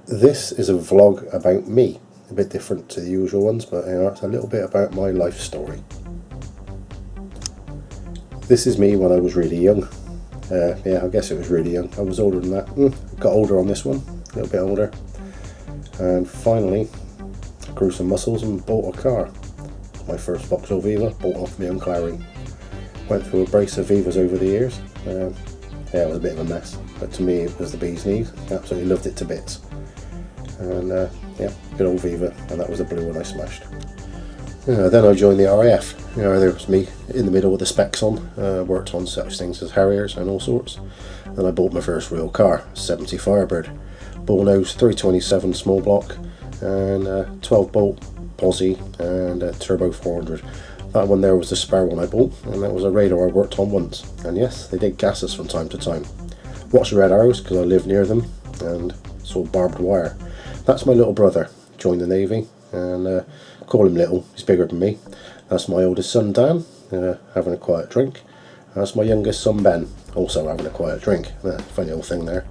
This is a vlog about me, a bit different to the usual ones, but it's a little bit about my life story. This is me when I was really young. Yeah, I guess it was really young. I was older than that. Got older on this one, a little bit older. And finally, grew some muscles and bought a car. My first Vauxhall Viva, bought off my Uncle Harry. Went through a brace of Vivas over the years. Yeah, it was a bit of a mess, but to me it was the bee's knees. Absolutely loved it to bits. And yeah, good old Viva, and that was the blue one I smashed. Then I joined the RAF. There was me in the middle with the specs on. Worked on such things as Harriers and all sorts. Then I bought my first real car, 70 Firebird, bullnose 327 small block, and 12 bolt posi and a turbo 400. That one there was the spare one I bought, and that was a radar I worked on once. And yes, they did gas us from time to time. Watched the red arrows because I lived near them, and saw barbed wire. That's my little brother, joined the Navy, and call him little, he's bigger than me. That's my oldest son Dan, having a quiet drink. That's my youngest son Ben, also having a quiet drink. Funny old thing there.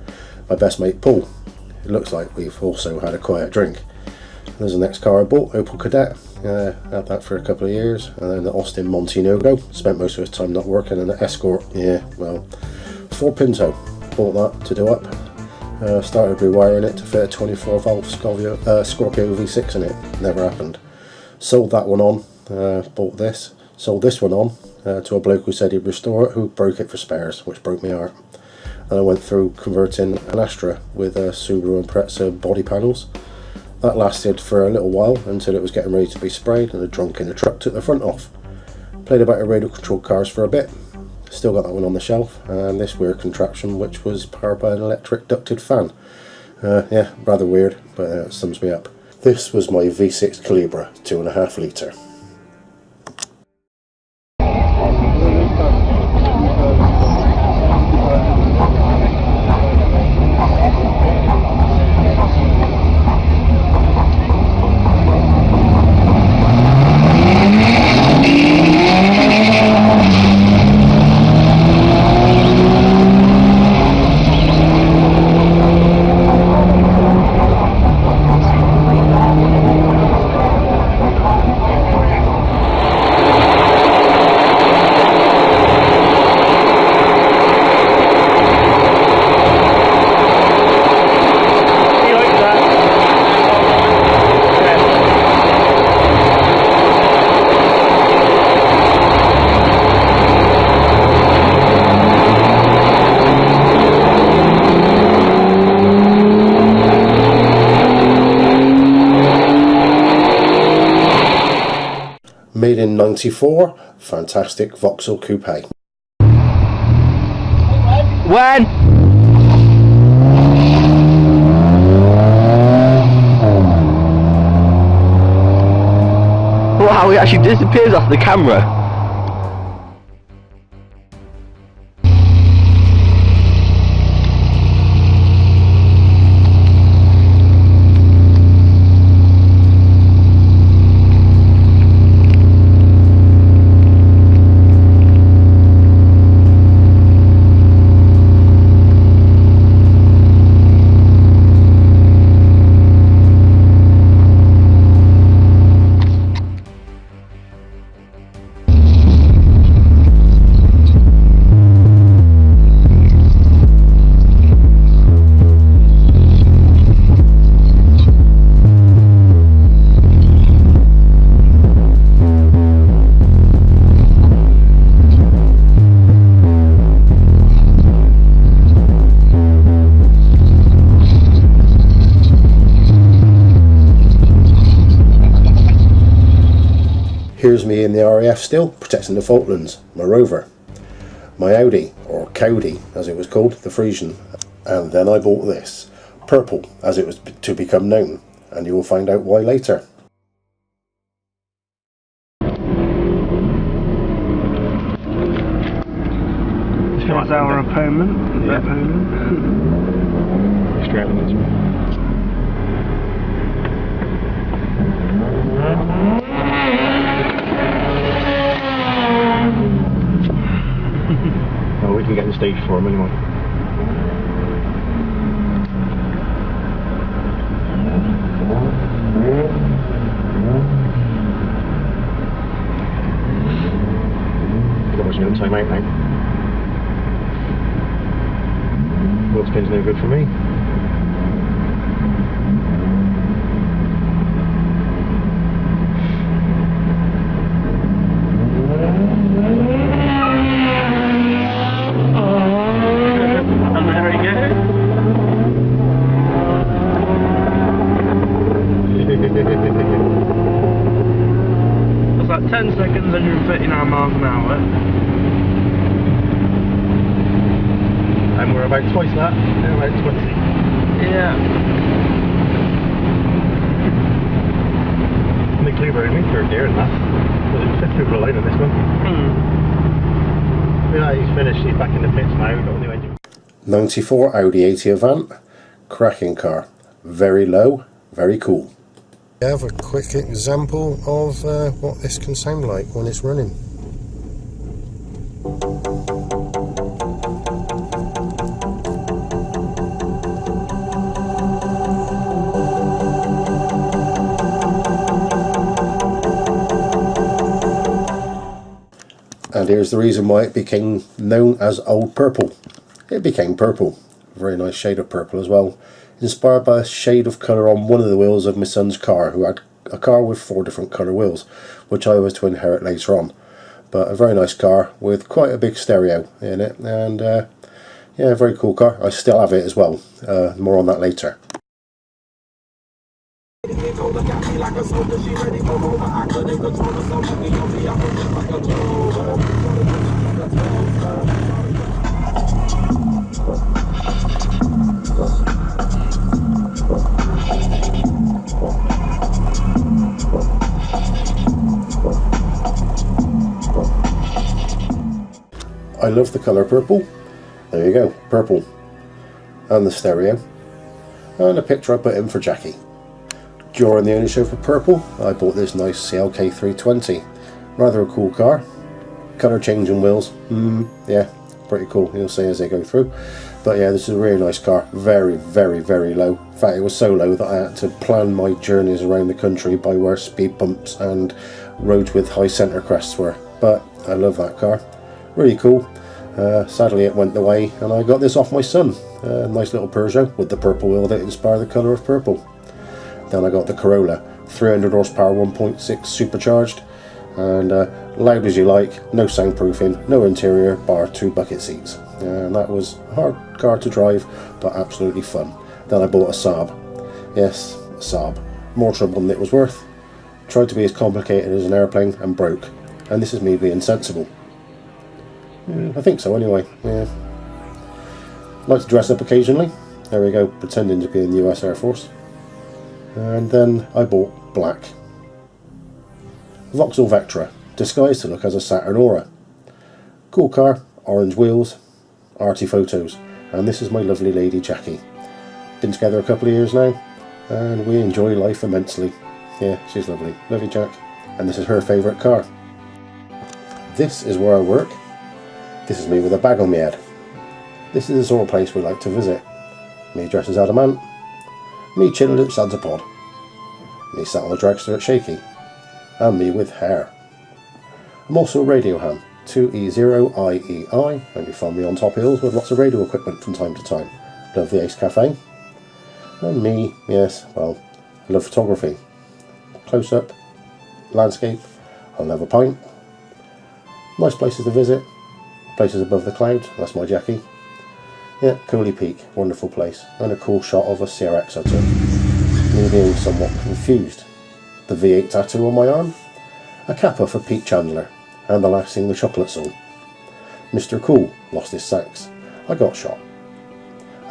My best mate Paul, it looks like we've also had a quiet drink. There's the next car I bought, Opel Kadett. Had that for a couple of years, and then the Austin Montenogo. Spent most of his time not working, and the Escort, yeah, well, Ford Pinto. Bought that to do up. Started rewiring it to fit a 24 valve Scorpio V6 in it. Never happened. Sold that one on. Bought this. Sold this one on to a bloke who said he'd restore it, who broke it for spares, which broke my heart. And I went through converting an Astra with Subaru and Impreza body panels. That lasted for a little while until it was getting ready to be sprayed, and a drunk in the truck took the front off. Played about with radio controlled cars for a bit. Still got that one on the shelf, and this weird contraption which was powered by an electric ducted fan. Yeah, rather weird, but it sums me up. This was my V6 Calibra, 2.5 litre. Made in '94, fantastic Vauxhall Coupe. When? Wow, he actually disappears off the camera. Here's me in the RAF still, protecting the Falklands, my Rover. My Audi, or Cowdy as it was called, the Frisian. And then I bought this, Purple as it was to become known, and you will find out why later. That's our opponent. Yeah. Australians. Oh, we can get in stage 4 anyway. once I'm out now. Wheel spin's no good for me. And there we go. That's like 10 seconds, 139 miles an hour. And we're about twice that. We're about 20. Yeah. And the cleaver in me, third gear and that. But it's just through the line on this one. Yeah, he's finished, he's back in the pits now, got a new engine. 94 Audi 80 Avant, cracking car. Very low, very cool. We have a quick example of what this can sound like when it's running. And here's the reason why it became known as Old Purple. It became purple. A very nice shade of purple as well. Inspired by a shade of colour on one of the wheels of my son's car, who had a car with 4 different colour wheels, which I was to inherit later on. But a very nice car with quite a big stereo in it, and yeah, a very cool car. I still have it as well. More on that later. I love the colour purple. There you go, purple. And the stereo. And a picture I put in for Jackie. During the ownership of purple, I bought this nice CLK 320. Rather a cool car. Colour changing wheels. Yeah, pretty cool, you'll see as they go through. But yeah, this is a really nice car. Very, very, very low. In fact, it was so low that I had to plan my journeys around the country by where speed bumps and roads with high centre crests were. But I love that car. Really cool. Sadly it went away and I got this off my son. A nice little Peugeot with the purple wheel that inspired the colour of purple. Then I got the Corolla, 300 horsepower, 1.6 supercharged, and loud as you like, no soundproofing, no interior, bar 2 bucket seats. And that was a hard car to drive, but absolutely fun. Then I bought a Saab. Yes, a Saab. More trouble than it was worth. Tried to be as complicated as an airplane and broke. And this is me being sensible. I think so anyway, yeah. Like to dress up occasionally. There we go, pretending to be in the US Air Force. And then I bought black. Vauxhall Vectra, disguised to look as a Saturn Aura. Cool car, orange wheels, arty photos, and this is my lovely lady Jackie. Been together a couple of years now, and we enjoy life immensely. Yeah, she's lovely. Love you, Jack. And this is her favourite car. This is where I work. This is me with a bag on my head. This is the sort of place we like to visit. Me dressed as Adamant. Me chilling at Santa Pod. Me sat on the dragster at Shaky. And me with hair. I'm also a radio ham, 2E0IEI, and you find me on top hills with lots of radio equipment from time to time. Love the Ace Cafe. And me, yes, well, I love photography. Close up, landscape, I'll have a pint. Nice places to visit. Places above the clouds, that's my Jackie. Yeah, Cooley Peak, wonderful place. And a cool shot of a CRX I took. Me being somewhat confused. The V8 tattoo on my arm. A capper for Pete Chandler. And the last Sing the Chocolate song. Mr. Cool lost his sax. I got shot.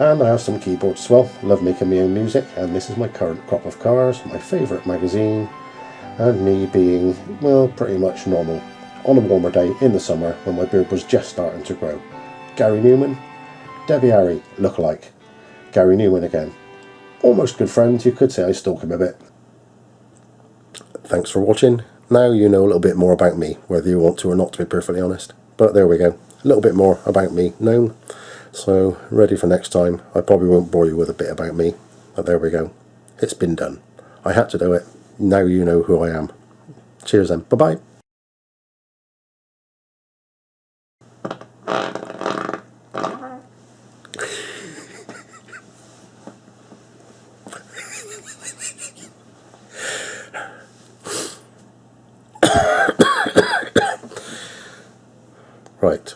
And I have some keyboards as well. Love making my own music. And this is my current crop of cars. My favourite magazine. And me being, well, pretty much normal. On a warmer day in the summer when my beard was just starting to grow. Gary Newman, Debbie Harry, look-alike. Gary Newman again. Almost good friends, you could say I stalk him a bit. Thanks for watching. Now you know a little bit more about me, whether you want to or not, to be perfectly honest. But there we go, a little bit more about me known. So, ready for next time. I probably won't bore you with a bit about me, but there we go. It's been done. I had to do it. Now you know who I am. Cheers then. Bye-bye. Right,